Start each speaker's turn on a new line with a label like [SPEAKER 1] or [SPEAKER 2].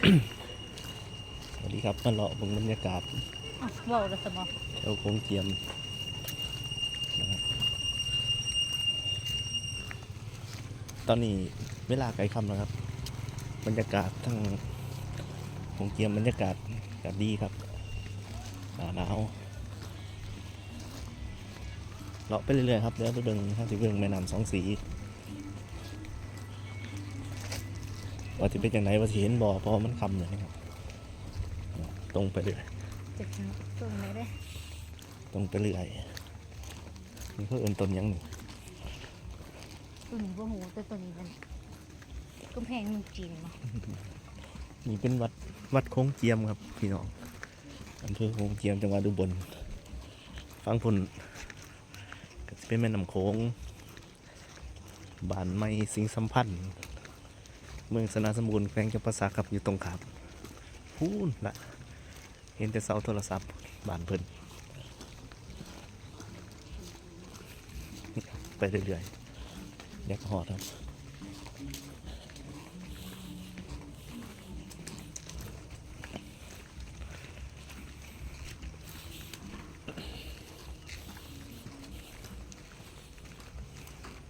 [SPEAKER 1] สวัสดีครับมาเลาะบรรยากาศ
[SPEAKER 2] ว้าวเลยสมอง
[SPEAKER 1] แถวโค้งเจียมนะครับตอนนี้เวลาใกล้ค่ำแล้วครับบรรยากาศทั้งโค้งเจียมบรรยากาศดีครับหนาวเลาะไปเรื่อยๆครับเดี๋ยวไปเบิ่งทางที่เบิ่งแม่น้ำสองสีว่าจะเป็นอย่างไรว่าจะเห็นบ่อเพราะมันค่ำเลยนะครับตรงไปเรื่อย
[SPEAKER 2] จะตรงไหนได้
[SPEAKER 1] ตรงไปเรื่อยนี่เขาเอิ้นต้นยังหนึ่ง
[SPEAKER 2] ตัวนี้ว่าหูแต่ตัวนี้มันกำแพงเมืองจีนเนาะ
[SPEAKER 1] นี่เป็นวัดโค้งเจียมครับพี่น้องอำเภอโค้งเจียมจังหวัดอุบลฟังพุ่นก็จะเป็นแม่น้ำโค้งบ้านไม้สิงห์สัมพันธ์เมืองสนาสมบูรณ์แขวงจำปาสักครับอยู่ตรงขามพูนละเห็นแต่เสาโทรศัพท์บ้านเพิ่นไปเรื่อยๆอยากหอดครับ